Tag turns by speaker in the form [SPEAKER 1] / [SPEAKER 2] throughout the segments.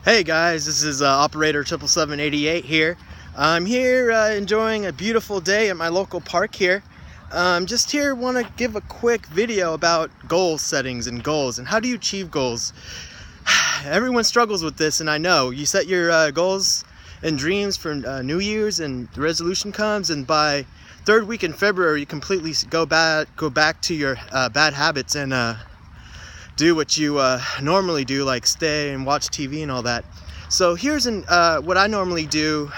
[SPEAKER 1] Hey guys, this is Operator 77788 here. I'm here enjoying a beautiful day at my local park here. Just here want to give a quick video about goal settings and goals and how do you achieve goals. Everyone struggles with this, and I know. You set your goals and dreams for New Year's, and the resolution comes, and by third week in February you completely go back to your bad habits and do what you normally do, like stay and watch TV and all that. So here's what I normally do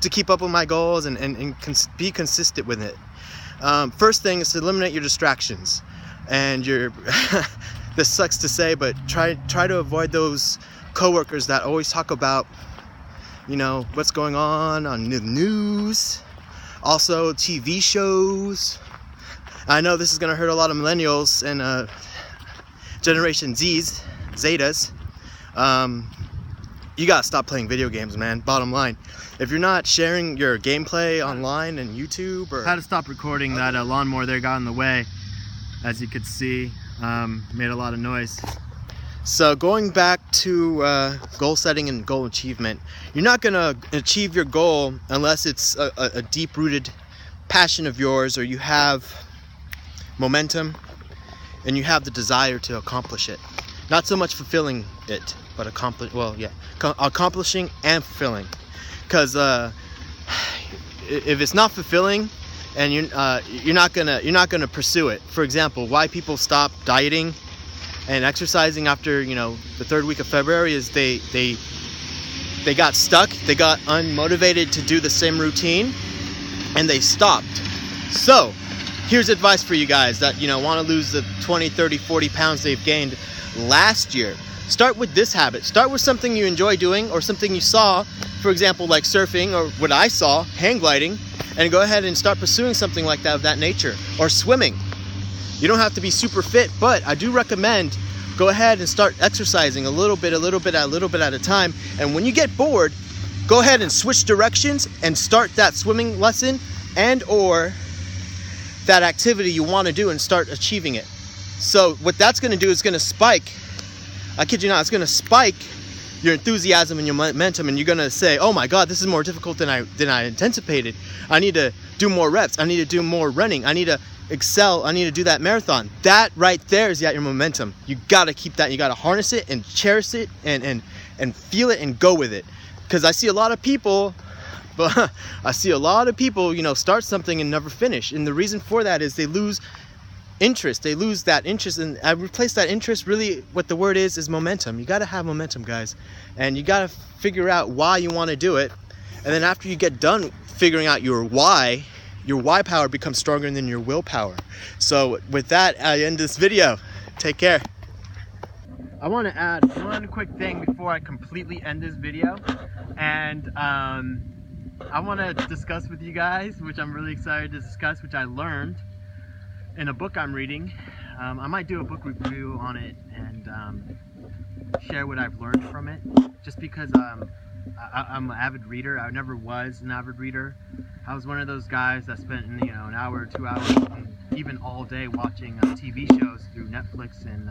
[SPEAKER 1] to keep up with my goals and be consistent with it. First thing is to eliminate your distractions. And this sucks to say, but try to avoid those coworkers that always talk about, what's going on the news. Also, TV shows. I know this is going to hurt a lot of millennials and Generation Zetas. You gotta stop playing video games, man. Bottom line, if you're not sharing your gameplay online and YouTube, or
[SPEAKER 2] I had to stop recording that lawnmower there got in the way, as you could see. Made a lot of noise.
[SPEAKER 1] So going back to goal setting and goal achievement, you're not gonna achieve your goal unless it's a deep-rooted passion of yours, or you have momentum and you have the desire to accomplish it. Not so much fulfilling it, but accomplishing and fulfilling. Because if it's not fulfilling, and you're not gonna pursue it. For example, why people stop dieting and exercising after the third week of February is they got stuck, they got unmotivated to do the same routine, and they stopped. So here's advice for you guys that want to lose the 20, 30, 40 pounds they've gained last year. Start with this habit. Start with something you enjoy doing, or something you saw, for example, like surfing, or what I saw, hang gliding, and go ahead and start pursuing something like that of that nature, or swimming. You don't have to be super fit, but I do recommend go ahead and start exercising a little bit at a time. And when you get bored, go ahead and switch directions and start that swimming lesson and or that activity you want to do, and start achieving it. So what that's going to do is going to spike, I kid you not, it's going to spike your enthusiasm and your momentum, and you're going to say, oh my god, this is more difficult than I anticipated. I need to do more reps, I need to do more running, I need to excel, I need to do that marathon. That right there is your momentum. You got to keep that, you got to harness it and cherish it and feel it and go with it. Because I see a lot of people start something and never finish. And the reason for that is they lose interest. They lose that interest, and I replace that interest, really what the word is momentum. You got to have momentum, guys. And you got to figure out why you want to do it. And then after you get done figuring out your why power becomes stronger than your willpower. So with that, I end this video. Take care.
[SPEAKER 2] I want to add one quick thing before I completely end this video. And I want to discuss with you guys, which I'm really excited to discuss, which I learned in a book I'm reading. I might do a book review on it and share what I've learned from it, just because I'm an avid reader. I never was an avid reader. I was one of those guys that spent an hour, 2 hours, and even all day watching TV shows through Netflix and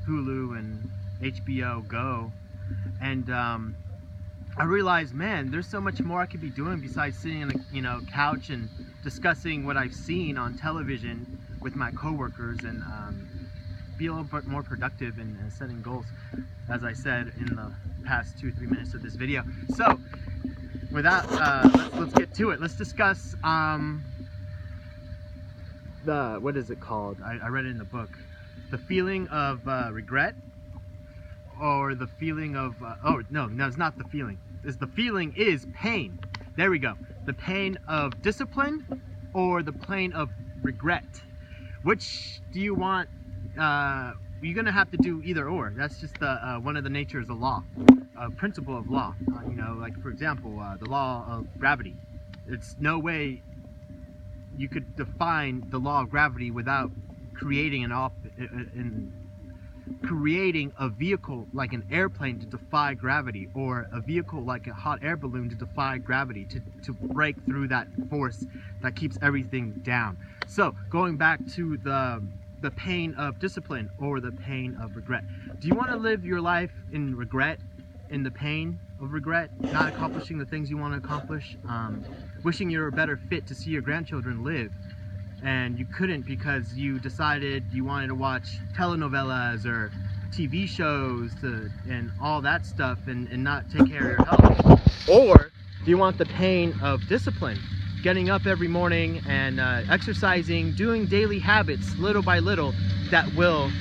[SPEAKER 2] Hulu and HBO Go. And I realized, man, there's so much more I could be doing besides sitting on a couch and discussing what I've seen on television with my coworkers, and be a little bit more productive in setting goals, as I said in the past 2-3 minutes of this video. So with that, let's get to it. Let's discuss what is it called? I read it in the book. The feeling of regret, or the feeling of no, it's not the feeling. The feeling is pain. There we go. The pain of discipline, or the pain of regret. Which do you want? You're gonna have to do either or. That's just one of the natures of law, principle of law. Like for example, the law of gravity. It's no way you could define the law of gravity without creating creating a vehicle like an airplane to defy gravity, or a vehicle like a hot air balloon to defy gravity, to break through that force that keeps everything down. So going back to the pain of discipline, or the pain of regret. Do you want to live your life in regret in the pain of regret, not accomplishing the things you want to accomplish, wishing you were a better fit to see your grandchildren live, and you couldn't because you decided you wanted to watch telenovelas or TV shows and all that stuff and not take care of your health? Or do you want the pain of discipline, getting up every morning and exercising, doing daily habits little by little that will...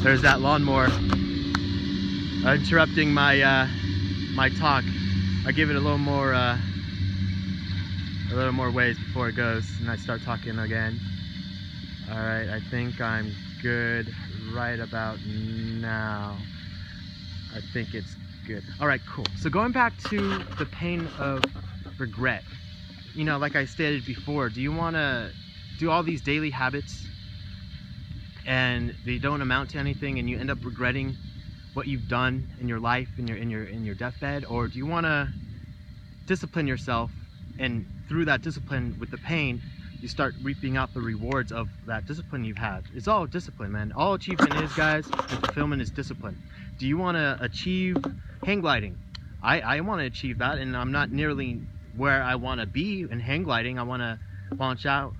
[SPEAKER 2] There's that lawnmower interrupting my my talk. I give it a little more ways before it goes and I start talking again. All right, I think I'm good right about now. I think it's good. All right, cool. So going back to the pain of regret, you know, like I stated before, do you want to do all these daily habits and they don't amount to anything and you end up regretting what you've done in your life, in your deathbed? Or do you want to discipline yourself, and through that discipline with the pain, you start reaping out the rewards of that discipline you've had? It's all discipline, man. All achievement is, guys, and fulfillment is discipline. Do you want to achieve hang gliding? I want to achieve that, and I'm not nearly where I want to be in hang gliding. I want to launch off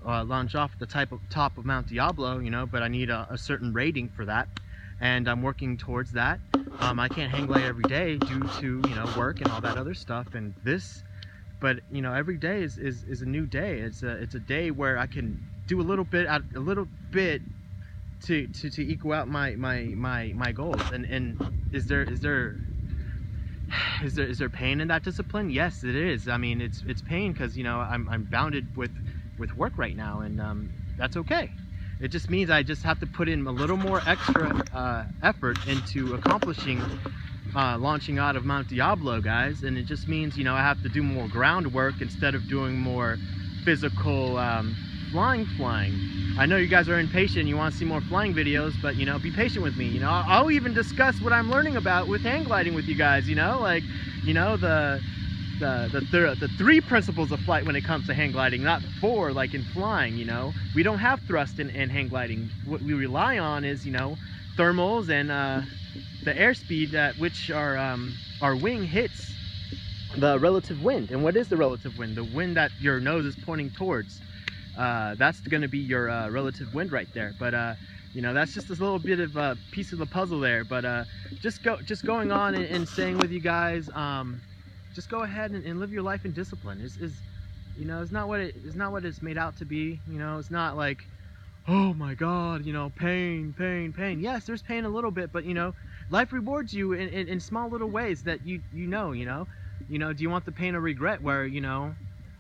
[SPEAKER 2] the top of Mount Diablo, you know, but I need a certain rating for that, and I'm working towards that. I can't hang glide every day due to, you know, work and all that other stuff and this, but you know, every day is a new day. It's a day where I can do a little bit to equal out my goals. And is there pain in that discipline? Yes, it is. I mean, it's pain because, you know, I'm bounded with work right now, and that's okay. It just means I just have to put in a little more extra effort into accomplishing launching out of Mount Diablo, guys. And it just means, you know, I have to do more groundwork instead of doing more physical flying. I know you guys are impatient, you want to see more flying videos, but, you know, be patient with me. You know, I'll even discuss what I'm learning about with hang gliding with you guys, you know, like, you know, the 3 principles of flight when it comes to hang gliding, not 4 like in flying. You know, we don't have thrust in hang gliding. What we rely on is, you know, thermals and the airspeed at which our wing hits the relative wind. And what is the relative wind? The wind that your nose is pointing towards. That's going to be your relative wind right there. But you know, that's just a little bit of a piece of the puzzle there. But just going on and saying with you guys, just go ahead and live your life in discipline. You know, it's not what it's made out to be. You know, it's not like, oh my God, you know, pain. Yes, there's pain a little bit, but, you know, life rewards you in small little ways that you know. You know, do you want the pain of regret where, you know,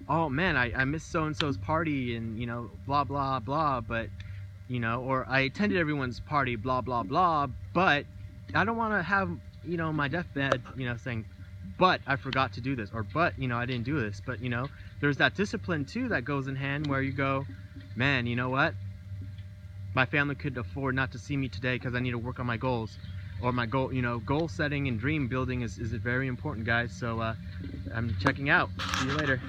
[SPEAKER 2] oh man, I missed so-and-so's party and, you know, blah, blah, blah, but, you know, or I attended everyone's party, blah, blah, blah, but I don't want to have, you know, my deathbed, you know, saying, but I forgot to do this, or but, you know, I didn't do this. But, you know, there's that discipline too that goes in hand where you go, man, you know what? My family could afford not to see me today because I need to work on my goals. Or my goal, you know, goal setting and dream building is very important, guys. So I'm checking out. See you later.